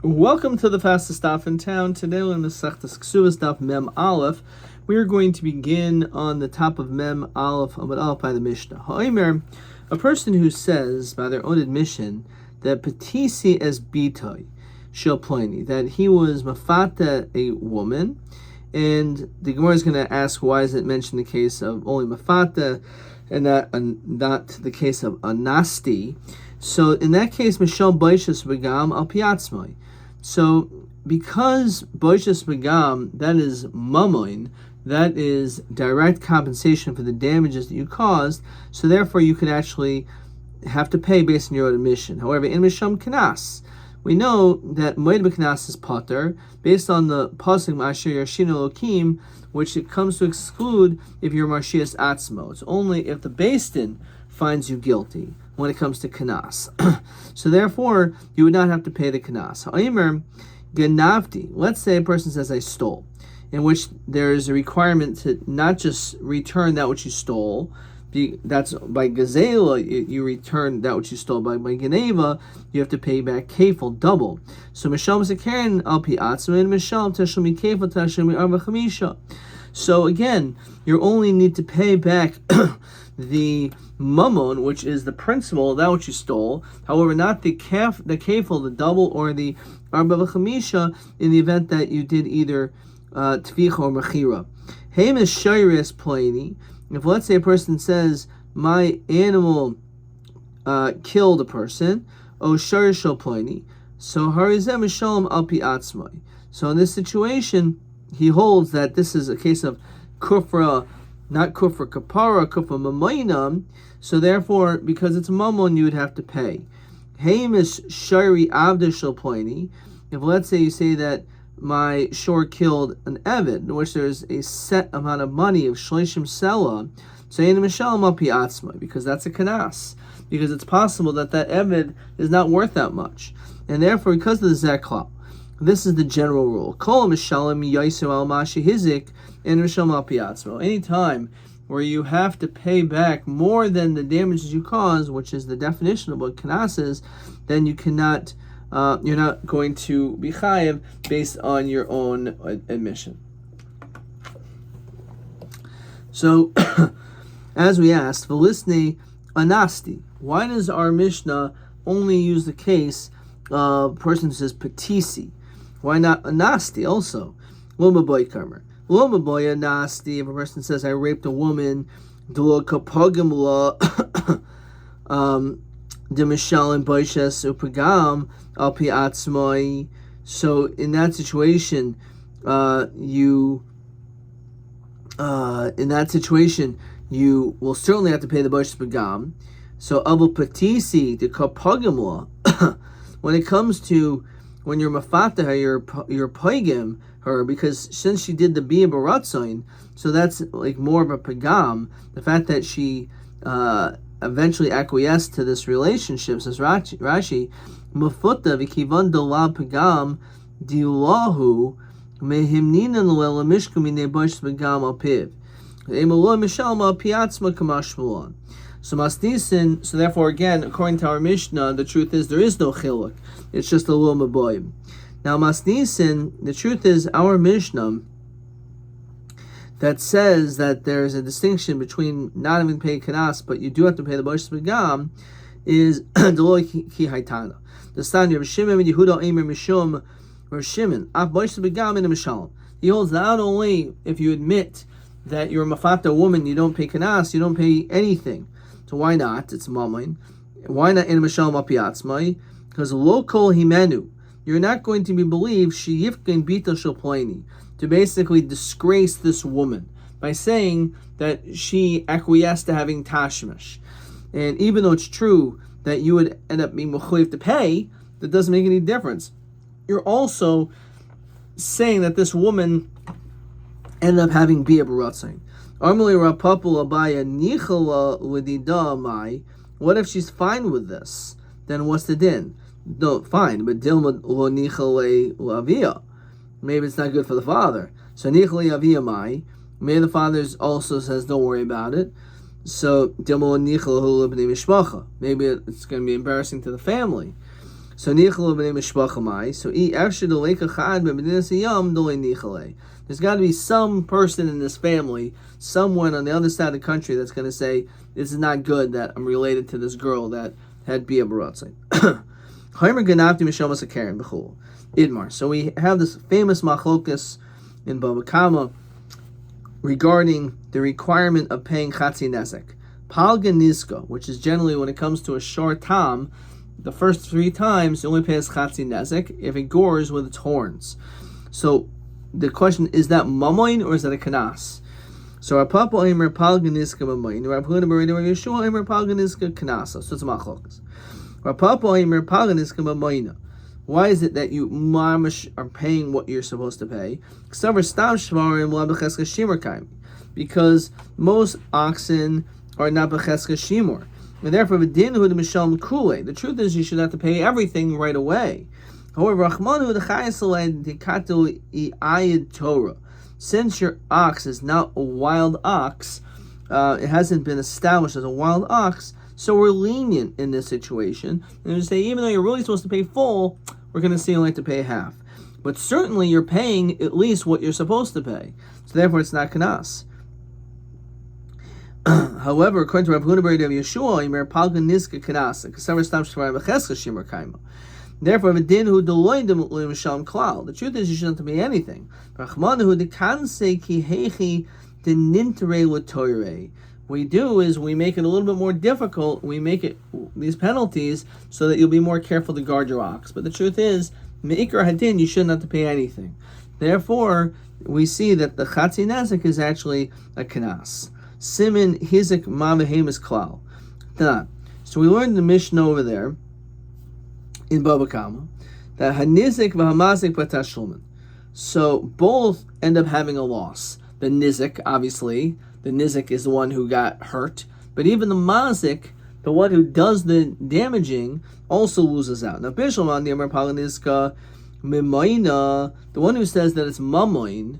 Welcome to the fastest daf in town. Today we're in the Masechtas Ksuvas daf Mem Aleph. We are going to begin on the top of Mem Aleph Amud Aleph by the Mishnah. Ha'omer, a person who says by their own admission that Petisi es bitoi shel ploni, that he was mafata a woman, and the Gemara is going to ask why is it mentioned the case of only mafata and not the case of anasti. So in that case, Mishal Baishas Begam al Piatzmai. So because Baishas Begam, that is mamoin, that is direct compensation for the damages that you caused, so therefore you could actually have to pay based on your own admission. However, in Misham Kanas, we know that Moed B'Kanas is pater, based on the Pasuk Ma'asher Yashinu Elokim, which it comes to exclude if you're Marshias Atzmo. It's only if the Beis Din finds you guilty when it comes to kanas. So therefore, you would not have to pay the kanas. Ha'omer ganavti. Let's say a person says, I stole, in which there is a requirement to not just return that which you stole. That's by gazela, you return that which you stole. By geneva, you have to pay back kefil, double. So mishal m'sakeren al pi atzma, and mishal tashumi kefil tashumi arba chamisha. So again, you only need to pay back the mammon, which is the principal, that which you stole. However, not the kefil, the double, or the arba v'chamisha, in the event that you did either tvicha or mechira. Heim is shayres plani. If let's say a person says, my animal killed a person, o shayres shel plani, so harizem shalom al pi atzmai. So in this situation, he holds that this is a case of kufra, not kufra kapara, kufra mamoinam. So therefore, because it's mammon, you would have to pay. Hamish shari avda shel plani. If let's say you say that my shore killed an eved, in which there's a set amount of money of shleishim sela, so in mishalim al pi atzma, because that's a kanas, because it's possible that eved is not worth that much, and therefore because of the zekla. This is the general rule. Kol mishalim yaisu al mashi hizik and mishalim al pi atzma. Anytime where you have to pay back more than the damages you caused, which is the definition of what kanas is, then you cannot. You're not going to be chayev based on your own admission. So, as we asked, velisne anasti. Why does our Mishnah only use the case of a person who says petisi? Why not anasti also? Loma boy karmer. Loma boy anasti. If a person says, I raped a woman, delo kapagim la, de mishal and boishes upagam al pi atzmai. So in that situation, you will certainly have to pay the boishes pagam. So avul patisi de kapagim la. When it comes to when you're mafata her, you're paigim her, because since she did the bia baratzain, so that's like more of a pagam. The fact that she eventually acquiesced to this relationship, says Rashi, Mufutta v'kivan dolab pagam diulahu mehimninan l'el mishku minei bosh pagam al piv emalo mishal ma piatzma kamashmulan. So masnisin. So therefore, again, according to our Mishnah, the truth is there is no chiluk. It's just a little maboyim. Now masnisin, the truth is our Mishnah that says that there is a distinction between not having to pay kanas, but you do have to pay the bosh pagam, is deloi ki haitana. The stand of Shimon and Yehuda Eimer Mishum or Shimon af bosh pagam in a mishalom. He holds not only if you admit that you're a mafata woman, you don't pay kanas, you don't pay anything. So why not? It's mammon. Why not in a mishalom al piatzmai? Because lo kol himenu, you're not going to be believed sheyifkin bita shel plani, to basically disgrace this woman by saying that she acquiesced to having tashmish. And even though it's true that you would end up being mechuyev to pay, that doesn't make any difference. You're also saying that this woman ended up having bia baratzain. Armali rapapul abaya nichala l'dida mai. What if she's fine with this? Then what's the din? No, fine, but dilma lo nichale lavia. Maybe it's not good for the father. So nichali avia mai. Maybe the father also says, don't worry about it. So maybe it's going to be embarrassing to the family. So nichalo b'nei mishpachamai. So after the lake achad b'medinas yam dolei nichale. There's got to be some person in this family, someone on the other side of the country that's going to say, this is not good that I'm related to this girl that had Bia Baratzai. Idmar. So we have this famous machlokas in Bava Kama regarding the requirement of paying chatzi nezek. Palga nizka, which is generally when it comes to a short tam, the first 3 times it only pays chatzi nezek if it gores with its horns. So the question is that mamoin or is that a kanas? So our papa omer palga nizka mamoin. Our papa omer Yeshua omer palga nizka kanasa. So it's machlokas. Our papa omer palga nizka mamoina. Why is it that you mamish are paying what you're supposed to pay? Because most oxen are not b'cheska shimur, and therefore the truth is you should have to pay everything right away. However, Torah, since your ox is not a wild ox, it hasn't been established as a wild ox, so we're lenient in this situation. And we say, even though you're really supposed to pay full, we're going to say you only have to pay half. But certainly you're paying at least what you're supposed to pay. So therefore it's not kanas. However, according to Rabbi Huda of Yeshua, Yimer Palga Nizka Kanasa, Kasavar Stam Shvarim Becheska Shimmer Kaima. Therefore, the truth is you shouldn't have to pay anything. What we do is we make it a little bit more difficult. We make it these penalties so that you'll be more careful to guard your ox. But the truth is, me'ikar hadin, you shouldn't have to pay anything. Therefore, we see that the chatzi nezek is actually a kanas. Simin hizik ma'vehemis klal. So we learned the Mishnah over there in Bava Kama that hanizik v'hamazik b'tashlumin. So both end up having a loss. The nizik, obviously. The nizik is the one who got hurt, but even the mazik, the one who does the damaging, also loses out. Now, Bishalman, the Amar Palanizka Mimaina, the one who says that it's mamoin,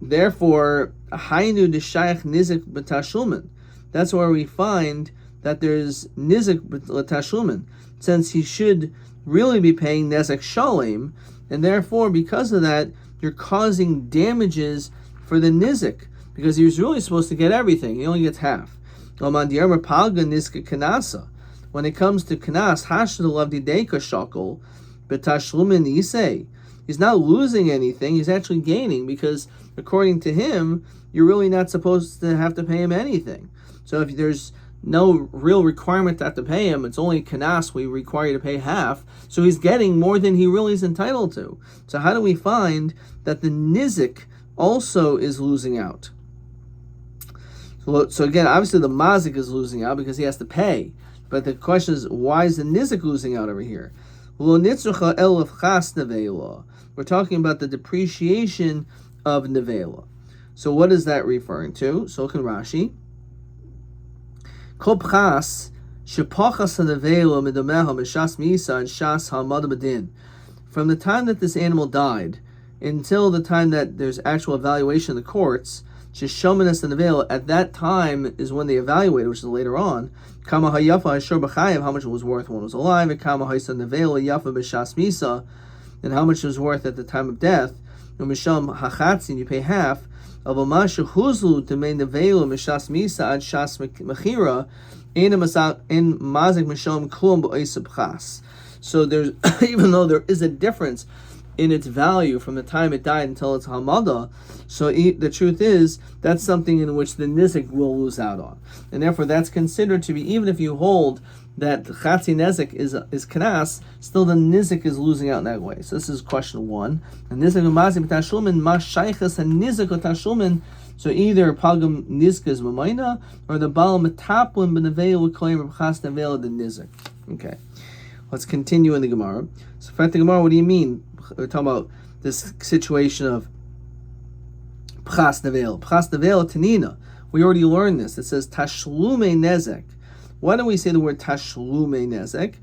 therefore, Hainu Deshayach Nizik B'Tashlumin. That's where we find that there's Nizik B'Tashlumin, since he should really be paying Nezek Shalem, and therefore, because of that, you're causing damages for the Nizik. Because he was really supposed to get everything. He only gets half. When it comes to kanas, he's not losing anything, he's actually gaining, because according to him, you're really not supposed to have to pay him anything. So if there's no real requirement to have to pay him, it's only kanas, we require you to pay half, so he's getting more than he really is entitled to. So how do we find that the nizik also is losing out? So again, obviously the mazik is losing out because he has to pay. But the question is, why is the nizik losing out over here? We're talking about the depreciation of nevela. So what is that referring to? So look in Rashi. From the time that this animal died until the time that there's actual evaluation in the courts, Shishominus and Nevela, at that time is when they evaluated, which is later on, Kama Hayafa Ashur B'chayev, how much it was worth when it was alive, and Kama Haysa Nevela Yafa B'Shas Misa, and how much it was worth at the time of death. And Misham Hachatzin, you pay half of a Mashu Huzlu to May Nevela Mishas Misa ad Shas Mechira, in Mazik Misham Klum B'Oisab Chas. So there's, even though there is a difference in its value from the time it died until its hamada, so the truth is that's something in which the nizik will lose out on, and therefore that's considered to be, even if you hold that chatzi nezik is kanas, still the nizik is losing out in that way. So this is question 1. And nizik u'mazik b'tashlumin ma shaychas and nizik u'tashlumin. So either pagam nizka is mamayna, or the bal metaplin b'neveil v'koyim b'chas neveil the nizik. Okay, let's continue in the Gemara. So for the Gemara, what do you mean? We're talking about this situation of P'chas Nevel. P'chas Nevel Tanina. We already learned this. It says Tashlume Nezek. Why don't we say the word Tashlume Nezek?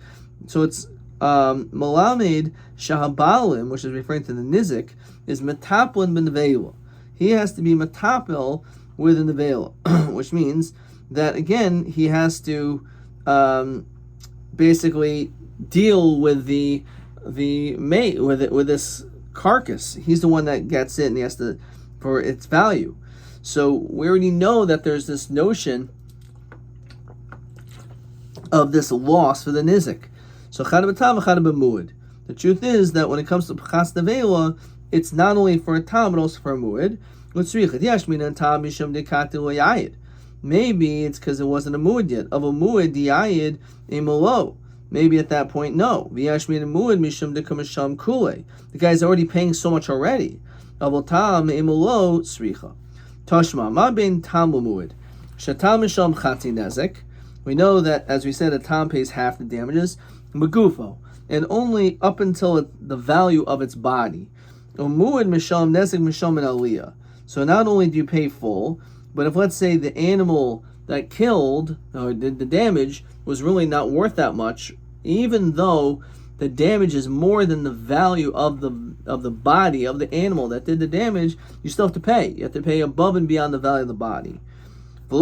So it's Malamed Shahabalim, which is referring to the Nizik, is Metaplin Ben Nevela. He has to be Metapel with an Nevela, which means that, again, he has to basically deal with the mate with this carcass. He's the one that gets it, and he has to for its value. So we already know that there's this notion of this loss for the nizik. So chad b'tam, chad b'muad. The truth is that when it comes to p'chas nevela, it's not only for a tam but also for a muad. Maybe it's because it wasn't a muad yet. Of a muad diyayid imalo. Maybe at that point, no. The guy's already paying so much already. Tashma, ma ben tam muad. Shatam misham chati nezek. We know that, as we said, a tam pays half the damages. Magufo, and only up until the value of its body. Umuad misham nezek misham and aliyah. So not only do you pay full, but if, let's say, the animal that killed or did the damage was really not worth that much, even though the damage is more than the value of the body of the animal that did the damage, you still have to pay. You have to pay above and beyond the value of the body. So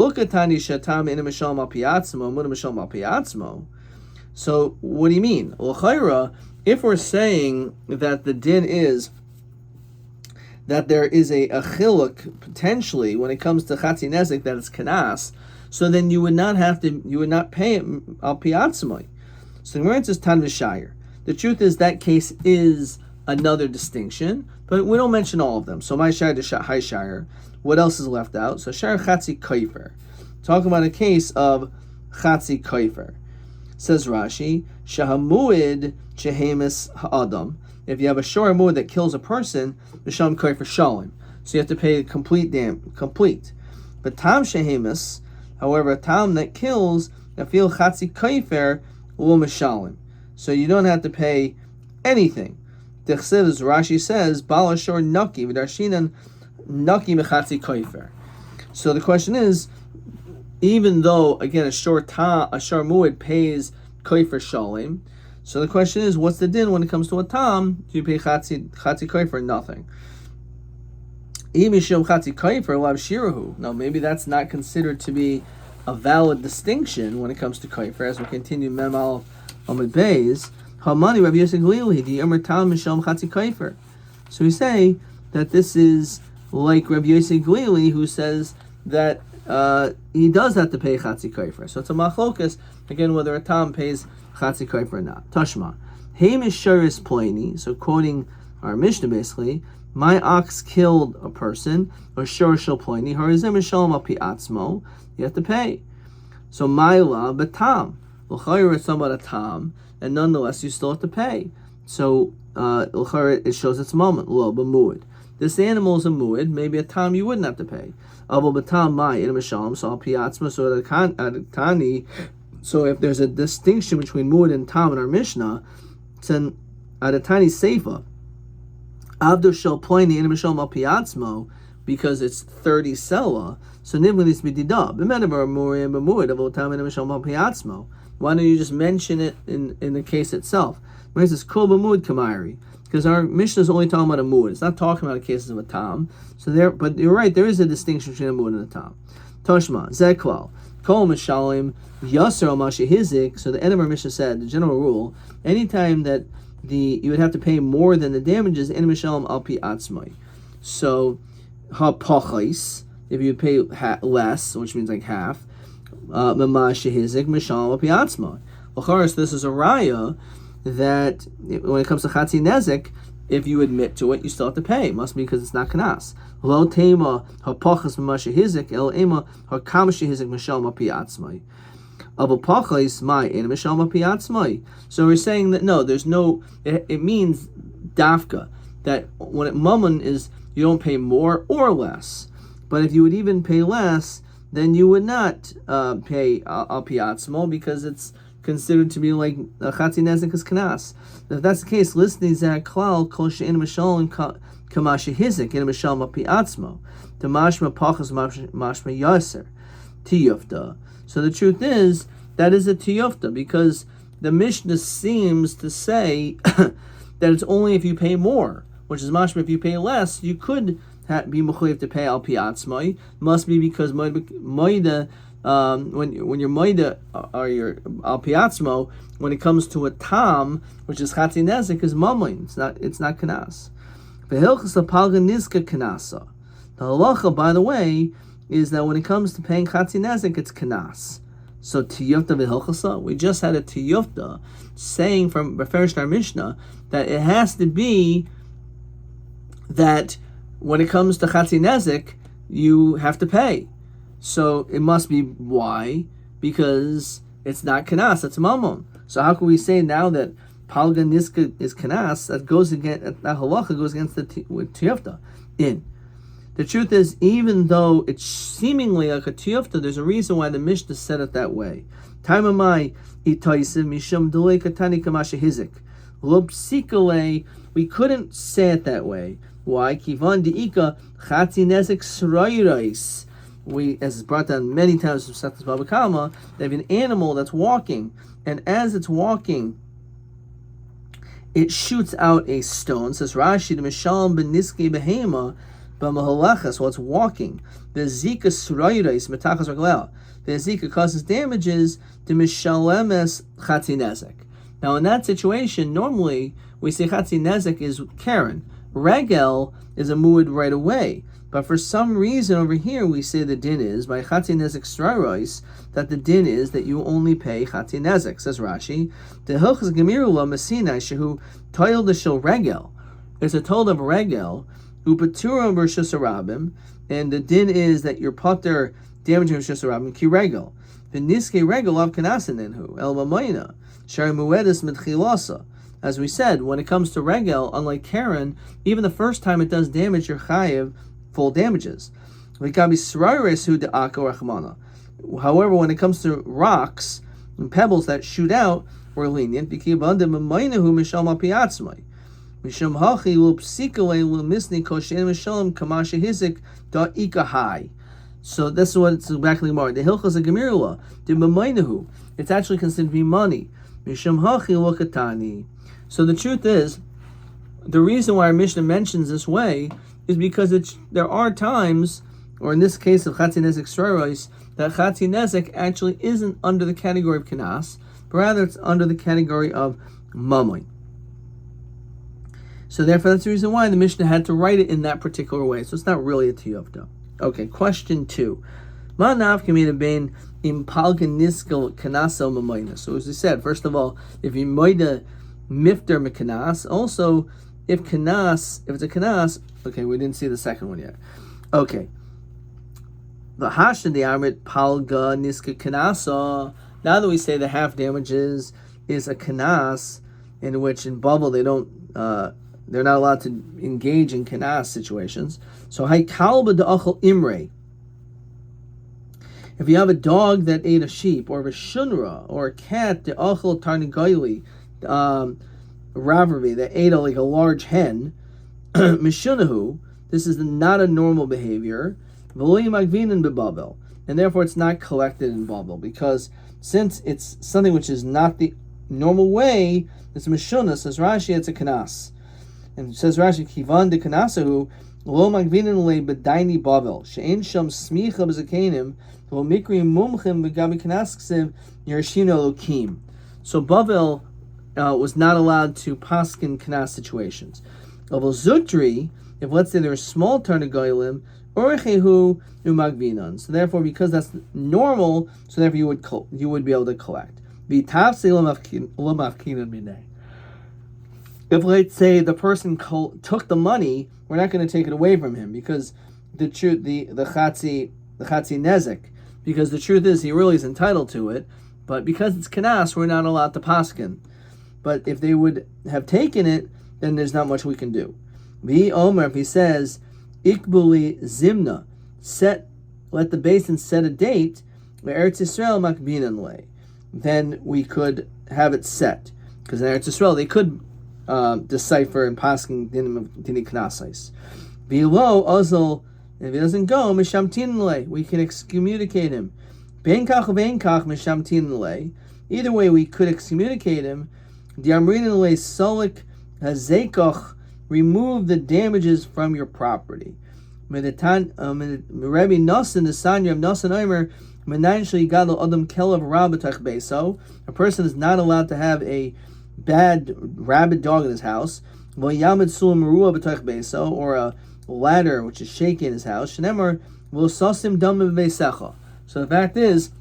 what do you mean? If we're saying that the din is that there is a chiluk potentially when it comes to chatzi nezek that it's kanas, so then you would not pay it al piatzmoi. So the Gemara says tan v'shayir. The truth is that case is another distinction, but we don't mention all of them. So my shayir to high shayir. What else is left out? So shayir chatzi kaifer. Talking about a case of chatzi kaifer. Says Rashi, shahamuid chehemis ha'adam. If you have a shor muad that kills a person, misham kaifer shalim. So you have to pay complete. But tam shehemis, however, a tam that kills, nafil chatzi kaifer will mishalim. So you don't have to pay anything. Dechsev, as Rashi says, bala shor naki v'darshinan naki mechatzi kaifer. So the question is, even though again a shor muad pays kaifer shalim, so the question is, what's the din when it comes to a tam? Do you pay chatzi kaifer? Nothing. Now maybe that's not considered to be a valid distinction when it comes to kaifer. As we continue mem al amid beis, hamani Rabbi Yosef Glili the yomer tam misham chatzi kaifer. So we say that this is like Rabbi Yosef Glili, who says that he does have to pay chatzi kaifer. So it's a machlokas again whether a tam pays chatzi kaifer or not. Tashma, heimish sharis pleni. So quoting our Mishnah basically, my ox killed a person, or shor shel pleni harizim shalom api atzmo. You have to pay. So maila batam. L'chayr it's somewhat a tam, and nonetheless you still have to pay. So l'chayr it shows its moment. Lo b'muad. This animal is a muad. Maybe a tam you wouldn't have to pay. Avo batam mai in mishalom. So api atzmo. So at tani. So if there's a distinction between muad and tam in our Mishnah, it's an at a tiny seifa. Avdur shel pleni in mishalom api atzmo, because it's 30 sela. So nivli needs to be didab. Why don't you just mention it in the case itself? Whereas it's kol b'muad kamari, because our Mishnah is only talking about a muad. It's not talking about cases of a tam. So there, but you're right. There is a distinction between a muad and a tam. Toshma zeklal kol mishalim yaser al mashihizik. So the end of our Mishnah said the general rule: anytime that you would have to pay more than the damages in mishalim al pi atzmai. So ha pachais. If you pay less, which means like half, of course, this is a raya that when it comes to chatzi nezek, if you admit to it, you still have to pay. It must be because it's not kanas. Lo tema hapachas ma'mashihizik el ema hakamishihizik mishal mapiatzmai. Avapachais my in mishal mapiatzmai. So we're saying that no, there's no. It means dafka that when it mammon is you don't pay more or less. But if you would even pay less, then you would not pay al piatzmo, because it's considered to be like chatzi nezek is kanas. If that's the case, listening zak klal kol she'in mishalim kamashihizik in mishal ma piatzmo to mashma pachas mashma yaser tiyufta. So the truth is that is a tiyufta, because the Mishnah seems to say that it's only if you pay more, which is mashma if you pay less, you could be mechuyev to pay al piatzmai. Must be because moida when you're moida or your al piatzmo, when it comes to a tam, which is chatzi nezek, is mamoin. It's not kanas. V'hilchas apalga nizka kanasa. The halacha, by the way, is that when it comes to paying chatzi nezek, it's kanas. So tiyufta v'hilchasa, we just had a tiyufta saying from Beferish our Mishnah that it has to be that when it comes to chatzi nezek, you have to pay. So it must be why? Because it's not kanas, it's mammon. So how can we say now that palga niska is kanas? That goes against that halacha goes against the tiyufta. The truth is, even though it's seemingly like a tiyufta, there's a reason why the Mishnah said it that way. Taimamai itaisiv mishum delay katani kamasha hizik. Lopsikale, we couldn't say it that way. Why? Kivan diika chatzi nezek srayrais. We, as is brought down many times from Seth's Baba Kama, they have an animal that's walking, and as it's walking, it shoots out a stone. Says Rashi, the Mishalem ben Niski behema b'mahalachas, while it's walking. The Zika srayrais metachas raglel. The Zika causes damages to Mishalemes chatzi nezek. Now, in that situation, normally we say chatzi nezek is Karen. Regel is a muad right away. But for some reason over here, we say the din is, by chatzi nezek strarois, that the din is that you only pay chatzi nezek. Says Rashi, the hilchas gemirula mesina shehu toil the shel regel. It's a told of regel, upaturam b'rshus harabim, and the din is that your potter damaging b'rshus harabim ki regel. The niske regel of kanasinenhu el mamayna shari muedis mitchilasa. As we said, when it comes to regel, unlike Karen, even the first time it does damage, you're chayiv full damages. However, when it comes to rocks and pebbles that shoot out, we're lenient. So this is what it's exactly more. The hilchas gemirula, it's actually considered to be money. So the truth is, the reason why our Mishnah mentions this way is because there are times, or in this case of chatzi nezek strarois, that chatzi nezek actually isn't under the category of kanas, but rather it's under the category of mamoin. So therefore, that's the reason why the Mishnah had to write it in that particular way. So it's not really a tiyufta. Okay, question 2. Ma nafkamina bein impalga niskel kanasel mamoina. So as we said, first of all, if you moida mifter mekanas, also if it's a kanas, okay, we didn't see the second one yet. Okay. The hash and the armit palga niska kanasa. Now that we say the half damages is a kanas, in which in bubble they're not allowed to engage in kanas situations. So hay kalba de'achal imre. If you have a dog that ate a sheep, or a shunra, or a cat de'achal tarnigoyli, Ravarvi, that ate like a large hen, Mishunahu, this is not a normal behavior, and therefore it's not collected in Babel, because since it's something which is not the normal way, it's Mishunah, says Rashi, it's a kanas. And says Rashi, Kivan de kanasahu, lo magvinin le bedaini Babel, she'en sham smicha b'zakenim, lo mikri mumchim v'gabi kanaskiv, yershino lokim. So Babel was not allowed to paskin kanas situations. Although Zutri, if let's say there are small tarnagoyim, orchehu umagvinon. So therefore, because that's normal, so therefore you would be able to collect. If let's say the person took the money, we're not going to take it away from him, because the chatzi nezek, because the truth is he really is entitled to it, but because it's kanas, we're not allowed to paskin. But if they would have taken it, then there's not much we can do. Omer, if he says, Ikbuli Zimna, let the basin set a date, Eretz Yisrael makbinan le, then we could have it set. Because in Eretz Yisrael, they could decipher and paskin dini knasais. Below Ozil, if he doesn't go, Mishamtin le, we can excommunicate him. Benkach Mishamtin le. Either way, we could excommunicate him. The Amrin le Solik Hazekoch, remove the damages from your property. Rabbi Nosson, the Sanya of Nosson Omer, A person is not allowed to have a bad rabid dog in his house, or a ladder which is shaky in his house. So the fact is,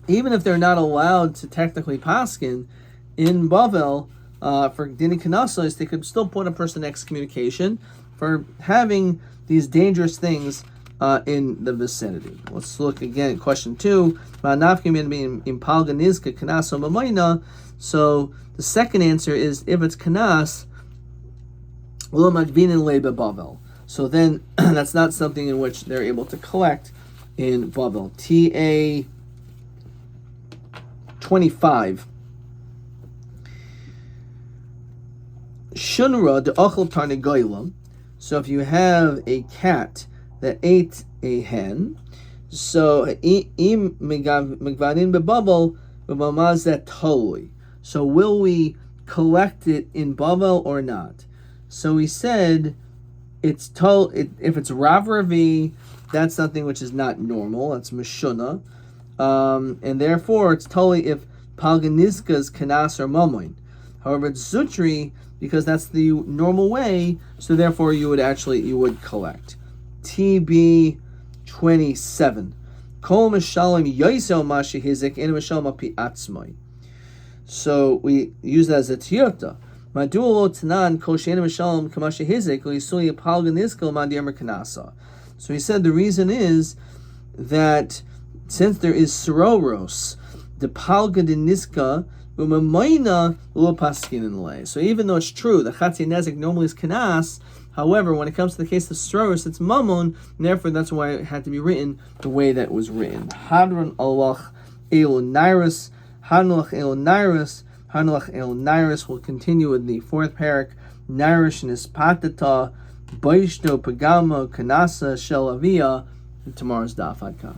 even if they're not allowed to technically paskin in Bavel for Dini Kanasos, they could still put a person in excommunication for having these dangerous things in the vicinity. Let's look again at question 2. So the second answer is if it's kanas, so then that's not something in which they're able to collect in Bavel. TA 25. Shunra de ochel tarnegoylam. So if you have a cat that ate a hen, so im megvanin bebubble b'mamazet totally. So will we collect it in Bavel or not? So we said if it's Rav Ravi, that's something which is not normal. That's Meshuna. And therefore it's totally if Palganizka's Kanas or Mamoin. However, it's Zutri because that's the normal way, so therefore you would collect. TB 27. Kol Meshalim Yoisel Mashi Hizik in Meshalim Api Atzmai. So we use that as a tiyota. Madulo Tanan Kol Shein Meshalim Kamashi Hizik Lisuli Palganizka Mandiamer Kanasa. So he said the reason is that since there is Sororos, the Palgadiniska, Umamayna Lo Paskin in lay. So even though it's true, the Chatzi Nezik normally is Kanas, however, when it comes to the case of Sororos, it's Mammon, and therefore that's why it had to be written the way that it was written. Hadron Allah Elonairis, Hanlach Elonairis, Hanlach Elonairis will continue with the fourth parak, Nairish Nispatata, Baishto Pagama, Kanasa, Shelavia, and tomorrow's Daf Adkan.